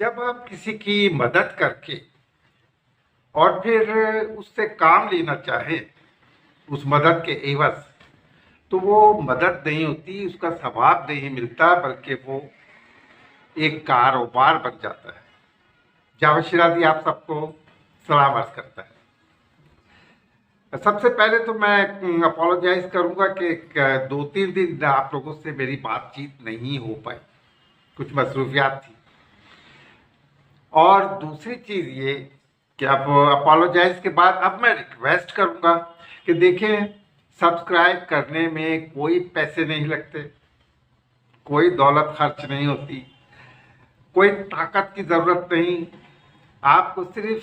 जब आप किसी की मदद करके और फिर उससे काम लेना चाहें उस मदद के एवज, तो वो मदद नहीं होती, उसका सवाब नहीं मिलता, बल्कि वो एक कारोबार बन जाता है। जावेद शिराजी आप सबको सलाम अर्ज करता है। सबसे पहले तो मैं अपोलोजाइज करूंगा कि 2-3 दिन आप लोगों से मेरी बातचीत नहीं हो पाई, कुछ मसरूफियात थी। और दूसरी चीज ये कि अब अपोलोजाइज के बाद अब मैं रिक्वेस्ट करूंगा कि देखें, सब्सक्राइब करने में कोई पैसे नहीं लगते, कोई दौलत खर्च नहीं होती, कोई ताकत की जरूरत नहीं। आपको सिर्फ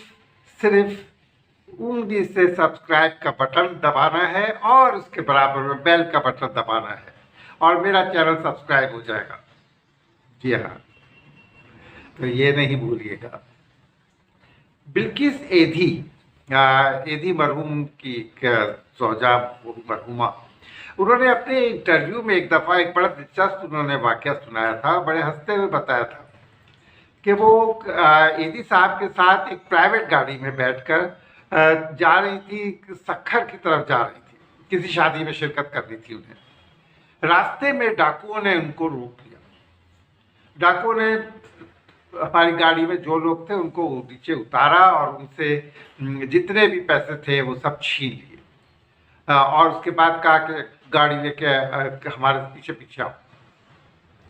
सिर्फ उंगली से सब्सक्राइब का बटन दबाना है और उसके बराबर में बेल का बटन दबाना है और मेरा चैनल सब्सक्राइब हो जाएगा। जी हाँ, तो ये नहीं भूलिएगा। बिल्किस एधी, एधी मरहूम की सौजा मरहूमा, उन्होंने अपने इंटरव्यू में एक दफ़ा एक बड़ा दिलचस्प उन्होंने वाकया सुनाया था, बड़े हंसते हुए बताया था कि वो एदी साहब के साथ एक प्राइवेट गाड़ी में बैठकर जा रही थी, सक्खर की तरफ जा रही थी, किसी शादी में शिरकत करनी थी उन्हें। रास्ते में डाकुओं ने उनको रोक लिया। डाकुओं ने हमारी गाड़ी में जो लोग थे उनको नीचे उतारा और उनसे जितने भी पैसे थे वो सब छीन लिए। और उसके बाद कहा कि गाड़ी लेके हमारे पीछे पीछे आओ।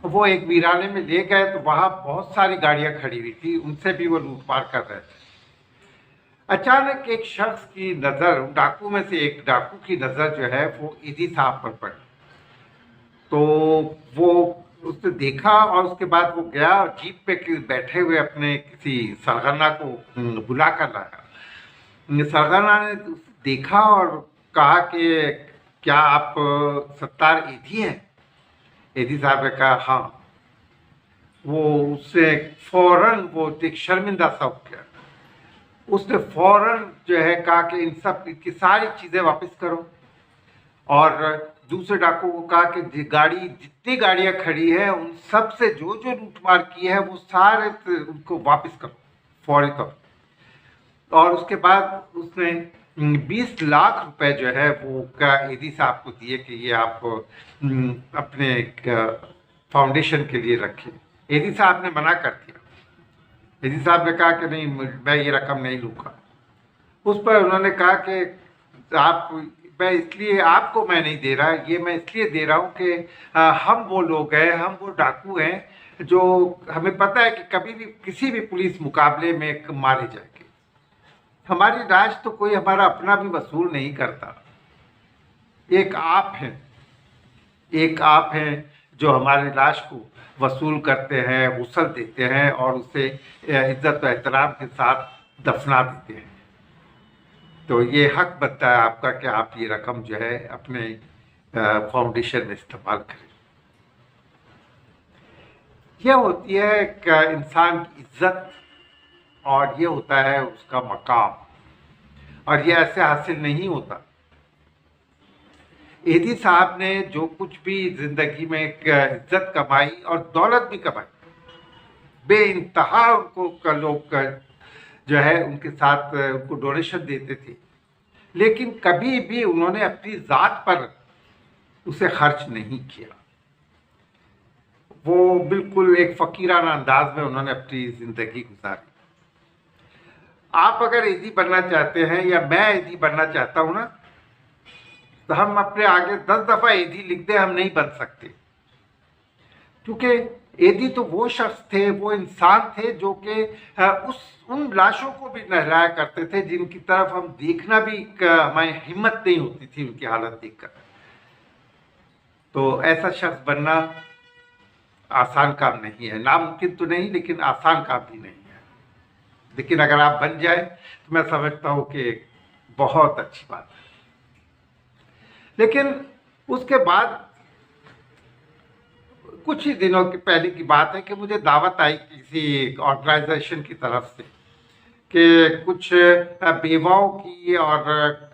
वो एक वीराने में ले गए तो वहां बहुत सारी गाड़ियां खड़ी हुई थी, उनसे भी वो लूटपाट कर रहे थे। अचानक एक शख्स की नजर, डाकू में से एक डाकू की नजर जो है वो ईदी साहब पर पड़ी। तो वो उसने देखा और उसके बाद वो गया और जीप पे बैठे हुए अपने किसी सरगना को बुला कर लाया। सरगना ने देखा और कहा कि क्या आप सत्तार एधी हैं? एधी साहब ने कहा हाँ। वो उससे फौरन वो एक शर्मिंदा सा हो गया। उसने फौरन जो है कहा कि इन सब की सारी चीजें वापस करो और दूसरे डाकू को कहा कि गाड़ी, जितनी गाड़ियां खड़ी है उन सब से जो जो लूटमार की है वो सारे उनको वापस करो फौरी तौर। और उसके बाद उसने 20 लाख रुपए जो है वो का एदी साहब को दिए कि ये आप अपने फाउंडेशन के लिए रखें। एदी साहब ने मना कर दिया। एदी साहब ने कहा कि नहीं, मैं ये रकम नहीं लूँगा। उस पर उन्होंने कहा कि आप, मैं इसलिए आपको मैं नहीं दे रहा, ये मैं इसलिए दे रहा हूँ कि हम वो लोग हैं, हम वो डाकू हैं जो हमें पता है कि कभी भी किसी भी पुलिस मुकाबले में मारे जाएंगे। हमारी राज तो कोई हमारा अपना भी वसूल नहीं करता। एक आप हैं, एक आप हैं जो हमारे लाश को वसूल करते हैं, गुसल देते हैं और उसे इज्जत व एहतराम के साथ दफना देते हैं। तो ये हक बनता है आपका कि आप ये रकम जो है अपने फाउंडेशन में इस्तेमाल करें। यह होती है एक इंसान की इज्जत और ये होता है उसका मकाम, और ये ऐसे हासिल नहीं होता। एदी साहब ने जो कुछ भी जिंदगी में एक इज्जत कमाई और दौलत भी कमाई, बेइंतहा उनको लोग जो है उनके साथ उनको डोनेशन देते थे, लेकिन कभी भी उन्होंने अपनी जात पर उसे खर्च नहीं किया। वो बिल्कुल एक फकीराना अंदाज में उन्होंने अपनी जिंदगी गुजारी। आप अगर एदी बनना चाहते हैं या मैं एदी बनना चाहता हूं ना, तो हम अपने आगे 10 दफा एदी लिख दे, हम नहीं बन सकते। क्योंकि एदी तो वो शख्स थे, वो इंसान थे जो कि उन लाशों को भी नहलाया करते थे जिनकी तरफ हम देखना भी हमारी हिम्मत नहीं होती थी उनकी हालत देखकर। तो ऐसा शख्स बनना आसान काम नहीं है, नामुमकिन तो नहीं लेकिन आसान काम भी नहीं है। लेकिन अगर आप बन जाए तो मैं समझता हूँ कि बहुत अच्छी बात है। लेकिन उसके बाद कुछ ही दिनों के पहले की बात है कि मुझे दावत आई किसी ऑर्गेनाइजेशन की तरफ से कि कुछ बेवाओं की और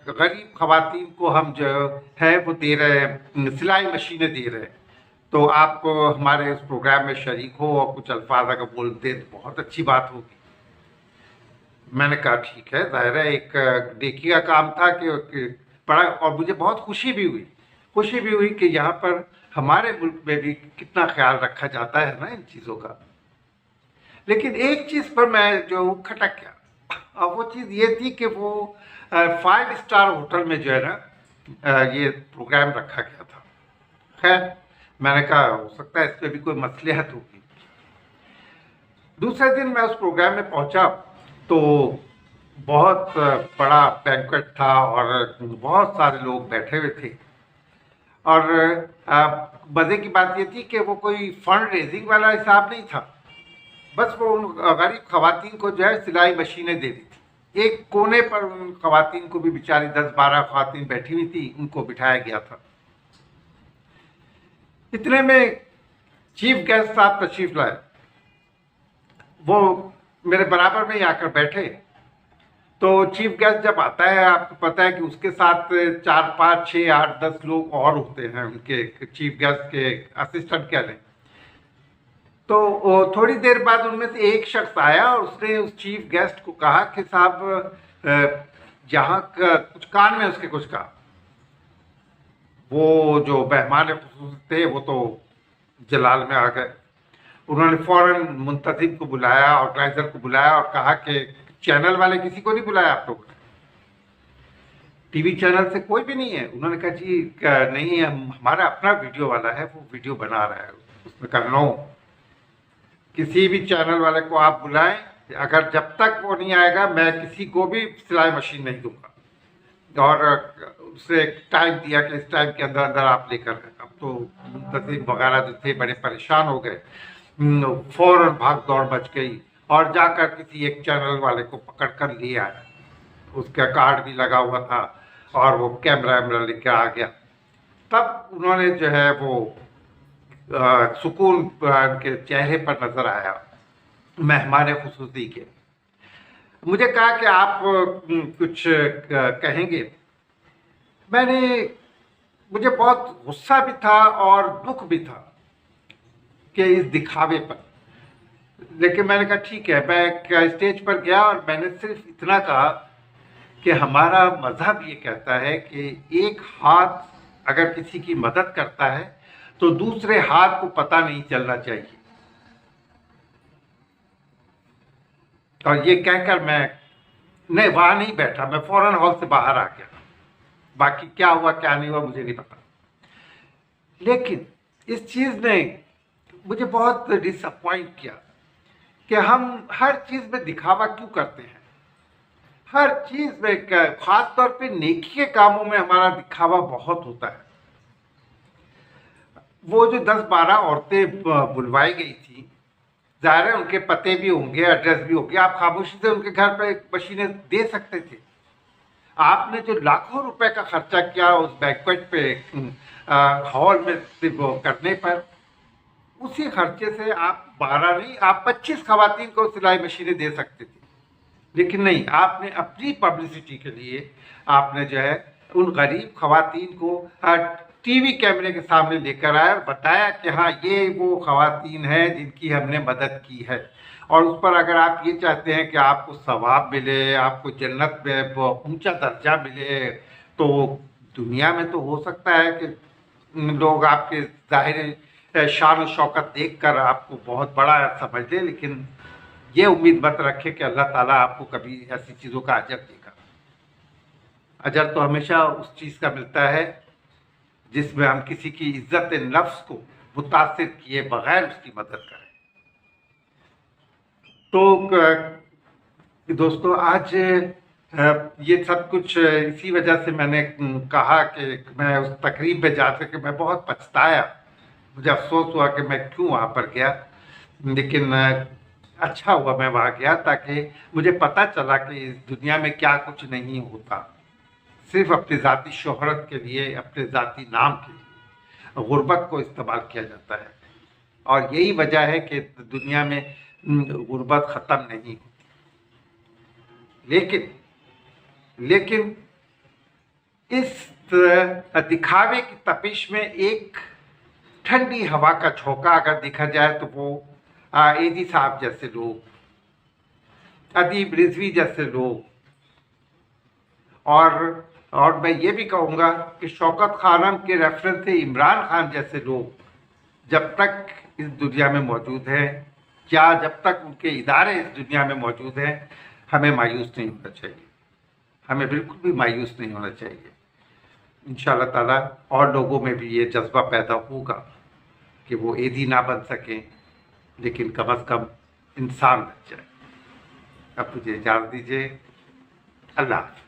गरीब खवातीन को हम जो है वो दे रहे हैं, सिलाई मशीनें दे रहे हैं। तो आप हमारे इस प्रोग्राम में शरीक हो और कुछ अल्फाज अगर बोल दे तो बहुत अच्छी बात होगी। मैंने कहा ठीक है, ज़ाहिर है एक नेकी का काम था कि बड़ा, और मुझे बहुत खुशी भी हुई कि यहाँ पर हमारे मुल्क में भी कितना ख्याल रखा जाता है ना इन चीज़ों का। लेकिन एक चीज़ पर मैं जो खटक गया, और वो चीज़ ये थी कि वो 5 स्टार होटल में जो है ना ये प्रोग्राम रखा गया था। खैर, मैंने कहा हो सकता है इस पर भी कोई मसलहत होगी। दूसरे दिन मैं उस प्रोग्राम में पहुंचा तो बहुत बड़ा बैंक्वेट था और बहुत सारे लोग बैठे हुए थे। और मज़े की बात ये थी कि वो कोई फंड रेजिंग वाला हिसाब नहीं था, बस वो उन गरीब खवातीन को जो है सिलाई मशीनें दे दी थी। एक कोने पर उन खवातीन को भी, बेचारी 10-12 खवातीन बैठी हुई थी, उनको बिठाया गया था। इतने में चीफ गेस्ट साहब तशरीफ लाए। वो मेरे बराबर में ही आकर बैठे। तो चीफ गेस्ट जब आता है, आपको पता है कि उसके साथ 4-5-6-8-10 लोग और होते हैं, उनके चीफ गेस्ट के असिस्टेंट कह लें। तो थोड़ी देर बाद उनमें से एक शख्स आया और उसने उस चीफ गेस्ट को कहा कि साहब यहाँ कुछ कान में उसके कुछ कहा। वो जो मेहमान थे वो तो जलाल में आ गए। उन्होंने फौरन मुंतजिम को बुलाया, ऑर्गेनाइजर को बुलाया और कहा कि चैनल वाले किसी को नहीं बुलाया आप लोगों ने? टीवी चैनल से कोई भी नहीं है? उन्होंने कहा जी नहीं, हमारा अपना वीडियो वाला है, वो वीडियो बना रहा है। उसमें कहा नो, किसी भी चैनल वाले को आप बुलाएं, अगर जब तक वो नहीं आएगा मैं किसी को भी सिलाई मशीन नहीं दूंगा। और उसे एक टाइम दिया कि इस टाइम के अंदर अंदर आप लेकर आए। अब तो मुंतजिम वगैरह जो थे बड़े परेशान हो गए, फौरन भाग दौड़ मच गई और जाकर किसी एक चैनल वाले को पकड़ कर ले आया। उसका कार्ड भी लगा हुआ था और वो कैमरा वैमरा लेकर आ गया। तब उन्होंने जो है वो सुकून के चेहरे पर नजर आया मेहमान खुसूसी के। मुझे कहा कि आप कुछ कहेंगे। मुझे बहुत गुस्सा भी था और दुख भी था कि इस दिखावे पर। लेकिन मैंने कहा ठीक है, मैं स्टेज पर गया और मैंने सिर्फ इतना कहा कि हमारा मजहब ये कहता है कि एक हाथ अगर किसी की मदद करता है तो दूसरे हाथ को पता नहीं चलना चाहिए। और ये कहकर मैं वहां नहीं बैठा, मैं फौरन हॉल से बाहर आ गया। बाकी क्या हुआ क्या नहीं हुआ मुझे नहीं पता। लेकिन इस चीज ने मुझे बहुत डिसअपॉइंट किया कि हम हर चीज में दिखावा क्यों करते हैं। हर चीज में, खास तौर पे नेकी के कामों में हमारा दिखावा बहुत होता है। वो जो 10-12 औरतें बुलवाई गई थी, जाहिर है उनके पते भी होंगे, एड्रेस भी होंगे। आप खामोशी से उनके घर पर मशीनें दे सकते थे। आपने जो लाखों रुपए का खर्चा किया उस बैंक्वेट पे हॉल में करने पर, उसी खर्चे से आप 12 नहीं, आप 25 खवातीन को सिलाई मशीनें दे सकते थे। लेकिन नहीं, आपने अपनी पब्लिसिटी के लिए आपने जो है उन गरीब खवातीन को टीवी कैमरे के सामने लेकर आया और बताया कि हाँ ये वो खवातीन हैं जिनकी हमने मदद की है। और उस पर अगर आप ये चाहते हैं कि आपको सवाब मिले, आपको जन्नत में ऊंचा दर्जा मिले, तो दुनिया में तो हो सकता है कि लोग आपके ज़ाहिर शान और शौकत देखकर आपको बहुत बड़ा समझ ले, लेकिन ये उम्मीद मत रखे कि अल्लाह ताला आपको कभी ऐसी चीज़ों का अजर देगा। अजर तो हमेशा उस चीज़ का मिलता है जिसमें हम किसी की इज्जत नफ्स को मुतासिर किए बगैर उसकी मदद करें। तो दोस्तों, आज ये सब कुछ इसी वजह से मैंने कहा कि मैं उस तकरीब में जा सके। मैं बहुत पछताया, मुझे अफसोस हुआ कि मैं क्यों वहाँ पर गया। लेकिन अच्छा हुआ मैं वहाँ गया, ताकि मुझे पता चला कि इस दुनिया में क्या कुछ नहीं होता। सिर्फ अपनी ज़ाती शोहरत के लिए, अपने ज़ाती नाम के लिए गुर्बत को इस्तेमाल किया जाता है। और यही वजह है कि दुनिया में गुर्बत ख़त्म नहीं होती। लेकिन इस दिखावे की तपिश में एक ठंडी हवा का झोंका अगर दिखा जाए तो वो एजी साहब जैसे लोग, अदीब रिजवी जैसे लोग, और मैं ये भी कहूँगा कि शौकत खानम के रेफरेंस से इमरान खान जैसे लोग जब तक इस दुनिया में मौजूद हैं, या जब तक उनके इदारे इस दुनिया में मौजूद हैं, हमें मायूस नहीं होना चाहिए। हमें बिल्कुल भी मायूस नहीं होना चाहिए। इंशाअल्लाह ताला और लोगों में भी ये जज्बा पैदा होगा कि वो एदी ना बन सकें, लेकिन कम अज़ कम इंसान बन जाए। अब मुझे इजाज़त दीजिए। अल्लाह हाफ़िज़।